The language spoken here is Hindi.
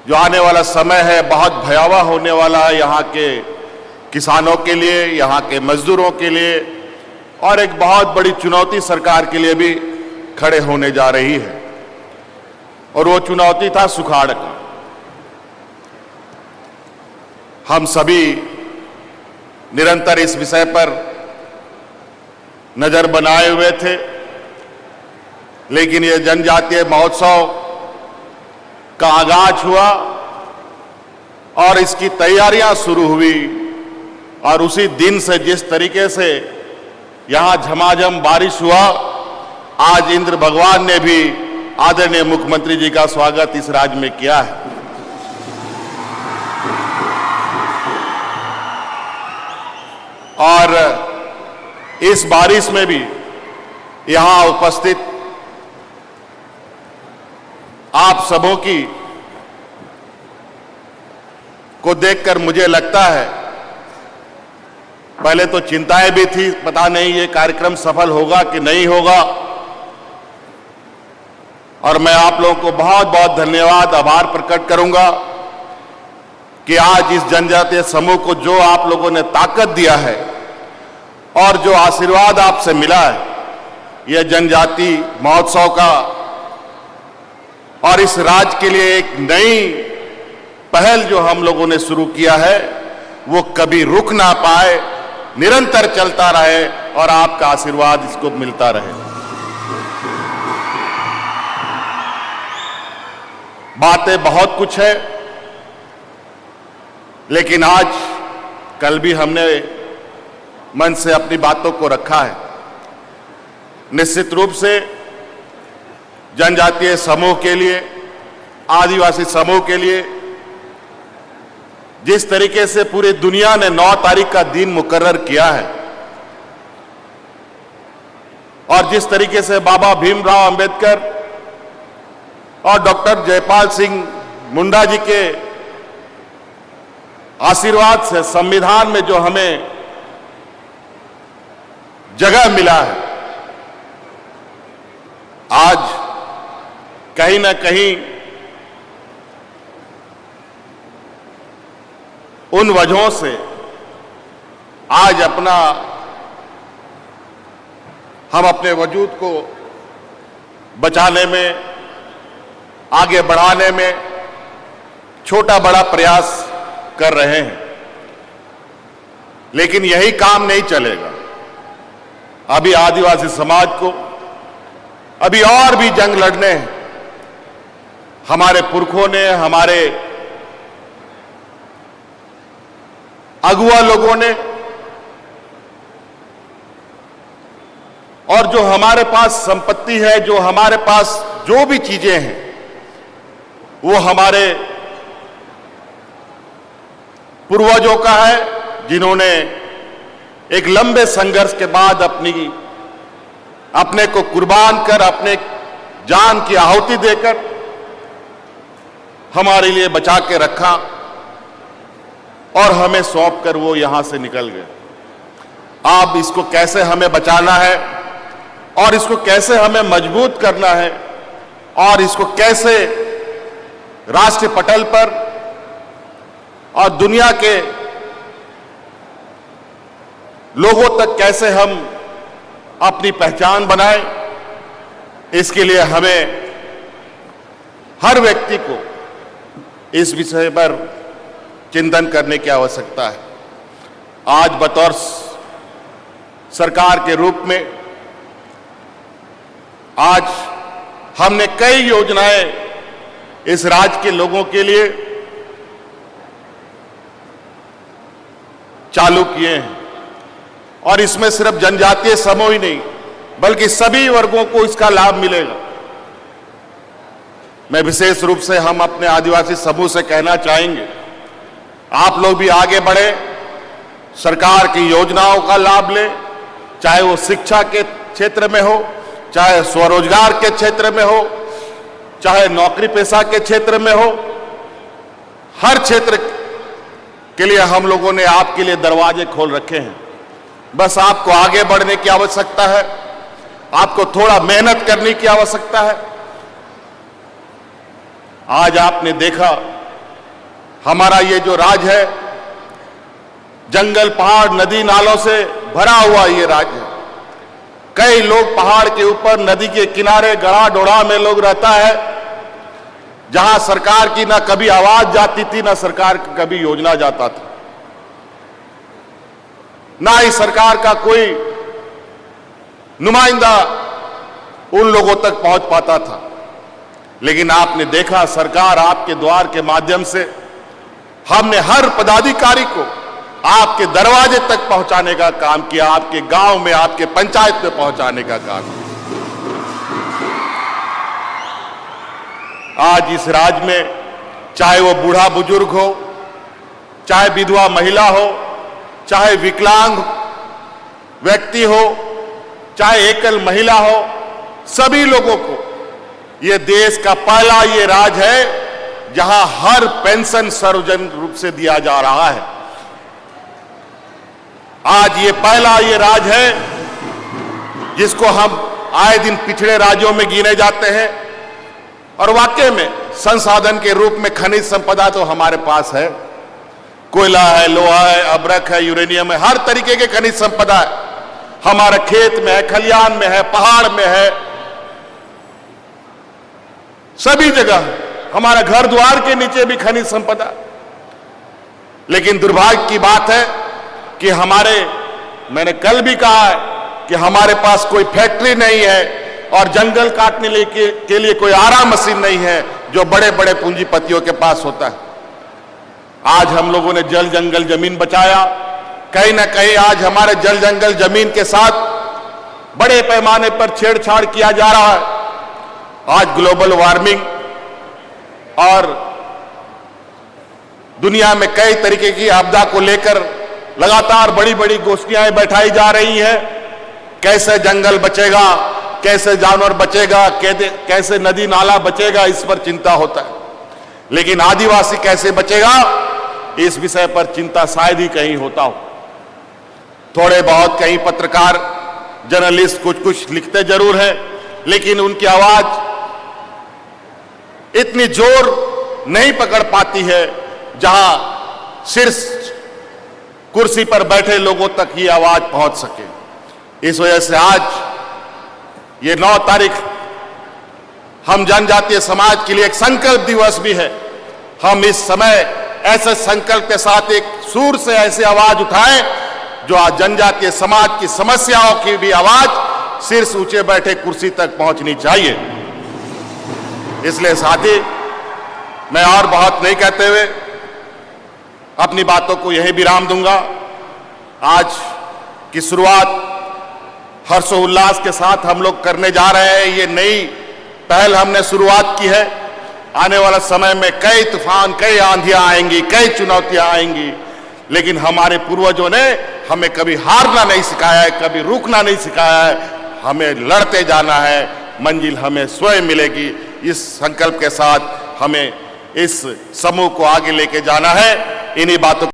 जो आने वाला समय है बहुत भयावह होने वाला है यहाँ के किसानों के लिए, यहाँ के मजदूरों के लिए, और एक बहुत बड़ी चुनौती सरकार के लिए भी खड़े होने जा रही है। और वो चुनौती था सुखाड़ का। हम सभी निरंतर इस विषय पर नजर बनाए हुए थे, लेकिन ये जनजातीय महोत्सव का आगाज हुआ और इसकी तैयारियां शुरू हुई, और उसी दिन से जिस तरीके से यहां झमाझम बारिश हुआ, आज इंद्र भगवान ने भी आदरणीय मुख्यमंत्री जी का स्वागत इस राज्य में किया है। और इस बारिश में भी यहां उपस्थित आप सबों की को देखकर मुझे लगता है, पहले तो चिंताएं भी थी, पता नहीं ये कार्यक्रम सफल होगा कि नहीं होगा, और मैं आप लोगों को बहुत बहुत धन्यवाद, आभार प्रकट करूंगा कि आज इस जनजातीय समूह को जो आप लोगों ने ताकत दिया है और जो आशीर्वाद आपसे मिला है, यह जनजाति महोत्सव का और इस राज्य के लिए एक नई पहल जो हम लोगों ने शुरू किया है, वो कभी रुक ना पाए, निरंतर चलता रहे और आपका आशीर्वाद इसको मिलता रहे। बातें बहुत कुछ है, लेकिन आज कल भी हमने मन से अपनी बातों को रखा है। निश्चित रूप से जनजातीय समूह के लिए, आदिवासी समूह के लिए जिस तरीके से पूरी दुनिया ने 9 तारीख का दिन मुकर्रर किया है, और जिस तरीके से बाबा भीमराव अंबेडकर और डॉक्टर जयपाल सिंह मुंडा जी के आशीर्वाद से संविधान में जो हमें जगह मिला है, आज कहीं ना कहीं उन वजहों से आज हम अपने वजूद को बचाने में, आगे बढ़ाने में छोटा बड़ा प्रयास कर रहे हैं, लेकिन यही काम नहीं चलेगा। अभी आदिवासी समाज को अभी और भी जंग लड़ने हैं। हमारे पुरखों ने, हमारे अगुआ लोगों ने, और जो हमारे पास संपत्ति है, जो हमारे पास जो भी चीजें हैं, वो हमारे पूर्वजों का है, जिन्होंने एक लंबे संघर्ष के बाद अपने को कुर्बान कर, अपने जान की आहुति देकर हमारे लिए बचा के रखा, और हमें सौंप कर वो यहां से निकल गए। अब इसको कैसे हमें बचाना है, और इसको कैसे हमें मजबूत करना है, और इसको कैसे राष्ट्रीय पटल पर और दुनिया के लोगों तक कैसे हम अपनी पहचान बनाएं, इसके लिए हमें हर व्यक्ति को इस विषय पर चिंतन करने की आवश्यकता है। आज बतौर सरकार के रूप में आज हमने कई योजनाएं इस राज्य के लोगों के लिए चालू किए हैं, और इसमें सिर्फ जनजातीय समूह ही नहीं बल्कि सभी वर्गों को इसका लाभ मिलेगा। मैं विशेष रूप से हम अपने आदिवासी समूह से कहना चाहेंगे, आप लोग भी आगे बढ़े, सरकार की योजनाओं का लाभ लें, चाहे वो शिक्षा के क्षेत्र में हो, चाहे स्वरोजगार के क्षेत्र में हो, चाहे नौकरी पेशा के क्षेत्र में हो। हर क्षेत्र के लिए हम लोगों ने आपके लिए दरवाजे खोल रखे हैं। बस आपको आगे बढ़ने की आवश्यकता है, आपको थोड़ा मेहनत करने की आवश्यकता है। आज आपने देखा हमारा ये जो राज है, जंगल, पहाड़, नदी, नालों से भरा हुआ ये राज्य है। कई लोग पहाड़ के ऊपर, नदी के किनारे, गड़ा डोड़ा में लोग रहता है, जहां सरकार की ना कभी आवाज जाती थी, ना सरकार की कभी योजना जाता था, ना ही सरकार का कोई नुमाइंदा उन लोगों तक पहुंच पाता था। लेकिन आपने देखा, सरकार आपके द्वार के माध्यम से हमने हर पदाधिकारी को आपके दरवाजे तक पहुंचाने का काम किया, आपके गांव में, आपके पंचायत में पहुंचाने का काम किया। आज इस राज्य में चाहे वो बूढ़ा बुजुर्ग हो, चाहे विधवा महिला हो, चाहे विकलांग व्यक्ति हो, चाहे एकल महिला हो, सभी लोगों को ये देश का पहला ये राज है जहां हर पेंशन सार्वजनिक रूप से दिया जा रहा है। आज ये पहला ये राज है जिसको हम आए दिन पिछड़े राज्यों में गिने जाते हैं, और वाकई में संसाधन के रूप में खनिज संपदा तो हमारे पास है, कोयला है, लोहा है, अब्रक है, यूरेनियम है, हर तरीके के खनिज संपदा है हमारे खेत में है, खलियान में है, पहाड़ में है, सभी जगह हमारा घर द्वार के नीचे भी खनिज संपदा। लेकिन दुर्भाग्य की बात है कि मैंने कल भी कहा है कि हमारे पास कोई फैक्ट्री नहीं है और जंगल काटने के लिए कोई आरा मशीन नहीं है जो बड़े बड़े पूंजीपतियों के पास होता है। आज हम लोगों ने जल जंगल जमीन बचाया, कहीं ना कहीं आज हमारे जल जंगल जमीन के साथ बड़े पैमाने पर छेड़छाड़ किया जा रहा है। आज ग्लोबल वार्मिंग और दुनिया में कई तरीके की आपदा को लेकर लगातार बड़ी बड़ी गोष्ठियां बैठाई जा रही हैं। कैसे जंगल बचेगा, कैसे जानवर बचेगा, कैसे नदी नाला बचेगा, इस पर चिंता होता है। लेकिन आदिवासी कैसे बचेगा, इस विषय पर चिंता शायद ही कहीं होता हो। थोड़े बहुत कहीं पत्रकार, जर्नलिस्ट कुछ लिखते जरूर हैं, लेकिन उनकी आवाज इतनी जोर नहीं पकड़ पाती है जहां शीर्ष कुर्सी पर बैठे लोगों तक ये आवाज पहुंच सके। इस वजह से आज ये 9 तारीख हम जनजातीय समाज के लिए एक संकल्प दिवस भी है। हम इस समय ऐसे संकल्प के साथ एक सुर से ऐसे आवाज उठाएं जो आज जनजातीय समाज की समस्याओं की भी आवाज शीर्ष ऊंचे बैठे कुर्सी तक पहुंचनी चाहिए। इसलिए साथी, मैं और बहुत नहीं कहते हुए अपनी बातों को यही विराम दूंगा। आज की शुरुआत हर्षोल्लास के साथ हम लोग करने जा रहे हैं। ये नई पहल हमने शुरुआत की है। आने वाला समय में कई तूफान, कई आंधियां आएंगी, कई चुनौतियां आएंगी, लेकिन हमारे पूर्वजों ने हमें कभी हारना नहीं सिखाया है, कभी रुकना नहीं सिखाया है। हमें लड़ते जाना है, मंजिल हमें स्वयं मिलेगी। इस संकल्प के साथ हमें इस समूह को आगे लेके जाना है। इन्हीं बातों